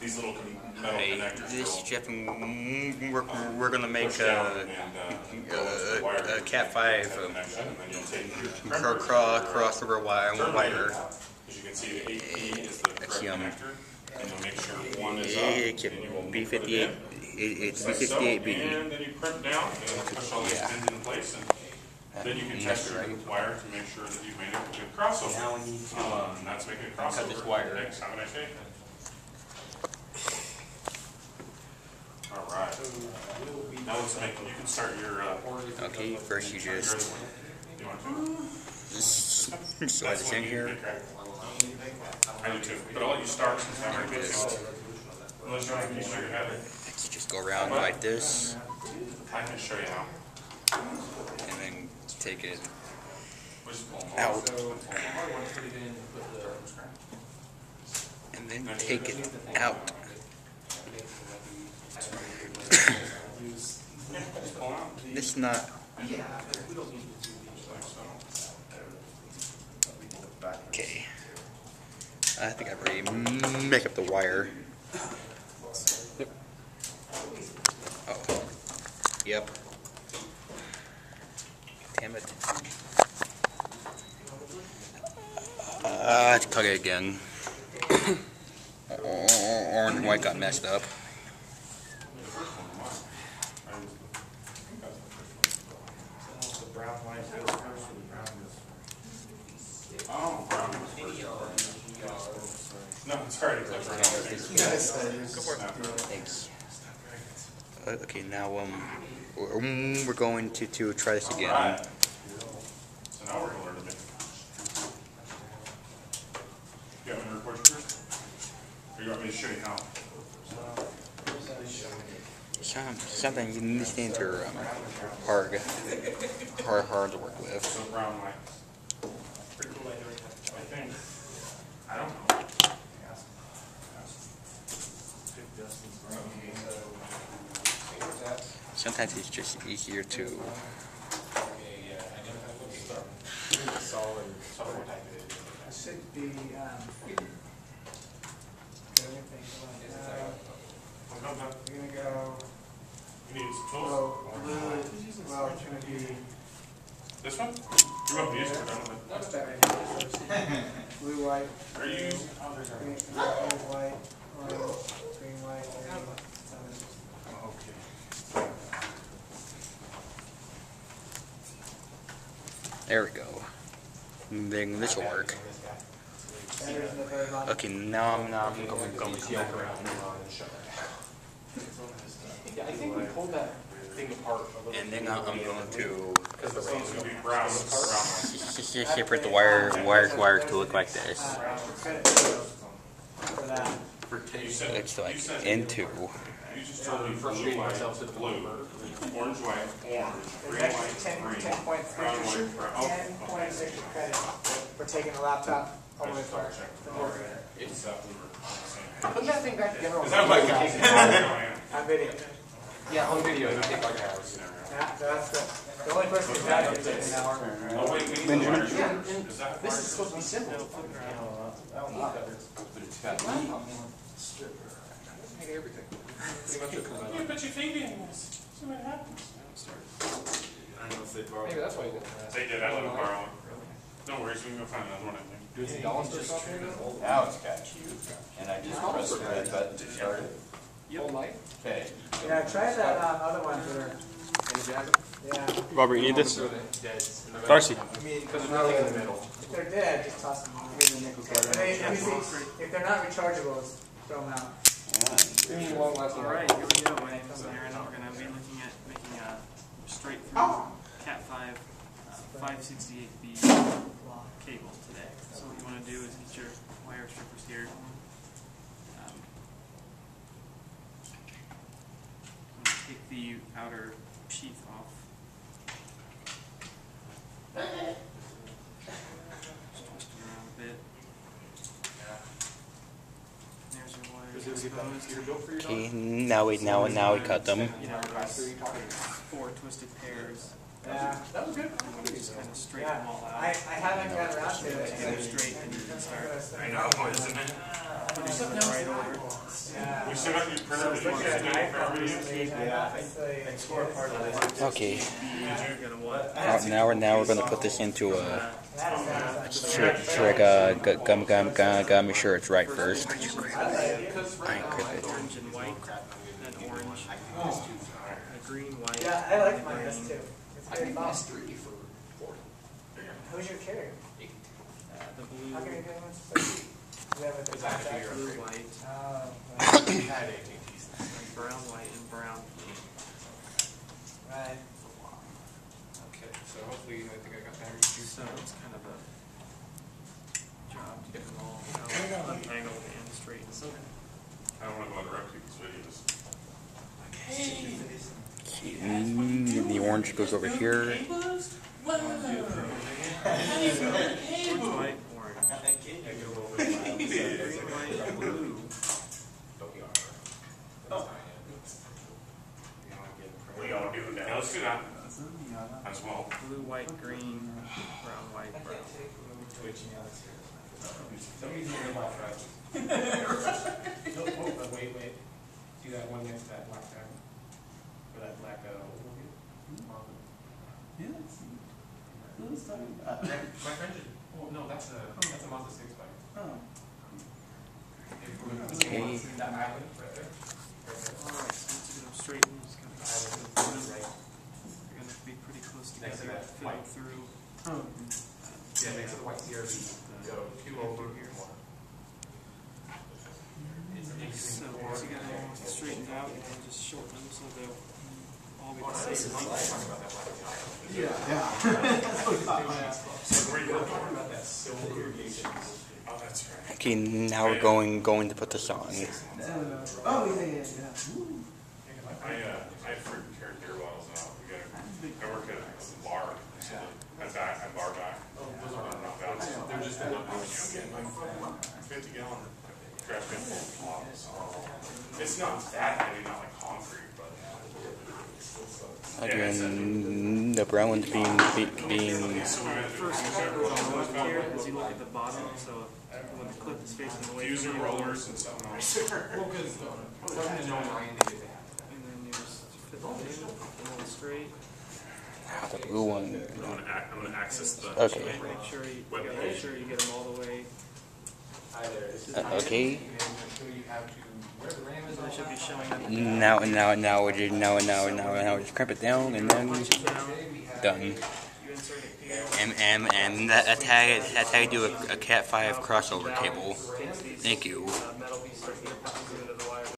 these little metal connectors. This is Jeff, and we're gonna make a Cat 5 crossover wire. As you can see, the 8P is the correct connector, and you'll make sure one is up. It's B58. It's B58B. And then you crimp down and push all these pins in place, and then you can test your wire to make sure that you've made a good crossover. Now we need to and that's making a crossover. cut this wire. Thanks. Have a nice day. All right. Now let's make. You can start your. Okay, first you just You want to? slide this in here. I do too. But I'll let you start since I'm already busy. Unless you want to show your head. Let's just go around like this, I can show you how. and then take it Just pull them out, off. and then take it out. Just pull them out. This is not. Okay. I think I've already make up the wire. Yep. Oh. Yep. Damn it. I have to cut it again. Orange and white got messed up. Oh, brown was first. No, it's already close. Go for it. Thanks. Okay, now we're going to try this again. Alright. So now we're going to learn to make. You want me to record you first? Or you want me to show you how? Something you need to hard to work with. So brown light. Pretty cool idea. I think. I don't know. Sometimes it's just easier to. Solid type. It should be, we're gonna go, You need some tools. blue, well, it's gonna be, This one? You want to use it? what's that right here? Blue, white, Are you using? green, white, orange, green, white, green. There we go. Then this will work. There's the third one. Okay, now I'm going to come back around. Yeah, I think we pulled that thing apart a little. And then I'm going to Because it's going to be brown. separate the wires to look like this. For that. It's like into. You just told me blue, white, blue, orange, white, orange, green, There's white, actually 10 green, points, brown, white, brown. Oh, 10 points extra credit for taking the laptop all the way far. It's that we were on the same page. Put that thing back together. Is that what we can? On video. Yeah, on video, you take like hours. Yeah, so that's the only person who's got it is taking an hour. Oh, wait, we need the wires. Yeah, and Is that this wires? is supposed to be simple. But it's got everything. You put your feet in this. See what happens. I don't know if they borrowed. Maybe that's why you did that. They did. I let them borrow it. No worries. We can go find another one, I think. Do it $1 or something? Now it's got you, and I just press the red button to start it. Whole night? Okay. Yeah, try that other one for, yeah. Robert, you need this? Dead. Darcy. Because there's nothing in the middle. If they're dead, just toss them. Let me see, if they're not rechargeables, throw them out. You mean long lasting? Alright, here we go, Aaron. We're going to be looking at making a straight through Cat 5 568B cable today. So what you want to do is get your wire strippers here. I'm going to take the outer sheath off. Just twist it around a bit. There's your wire exposed. Okay, now we cut them. You know, there's 4 twisted pairs. Yeah, that was good. And you just kind of straighten them all out. I haven't got around to it. Get them straight and you can start I know, isn't it? putting them in the right order. Yeah. still got your printer, did you Look get at an it for iPhone everybody? recently, I score part of it. Okay. You're gonna want Now we're gonna put this into a. Gotta make sure it's right first. I ain't grip it. orange and white, then orange, green, white. Yeah, I like mine, this too. It's I very think fun. that's 3 for 40. Who's your carrier? The blue, How can you get one so cheap? You have a contact? blue, white, Oh, and brown, white, and brown. right. Okay, so hopefully, I think I got that. So it's kind of a job to get them all untangled and straightened. I don't want to go on direct because videos. The orange goes over here. Orange, white, orange. Green, white, blue. We all do that. Yeah, let's do that as well. Blue, white, green, brown, white, brown. Wait. See that one next to that black tag? Or that black my friend should, oh no, that's a Mazda 6 bike. Okay. That island right there. Alright, so once you get them straightened, just kind of go through them. They're going to be pretty close Next to together, that fit them white. through. Yeah, next to the white CRV. Go 2 over here. So once you get them all straightened out, you can just shorten them so they'll all be the same length. Oh, that's right. Okay, now we're going to put this on. Oh, yeah. I freaking carry beer bottles out. I work at a bar, so at bar back. They're just 50 gallon trash bin full of bottles. It's not that heavy, not like concrete, but. Again, the brown one's being. First step here is you look at the bottom, so when the clip is facing away User from you, rollers and something else. Well, because the known line they did that. and then you just fit them in, get them all straight. The blue one. I'm gonna access the. Okay. Make sure you get them all the way. Okay. So they should be showing up. Now, just crimp it down and then done. You insert it here. And that's how you do a Cat 5 crossover cable. Takes these Thank you.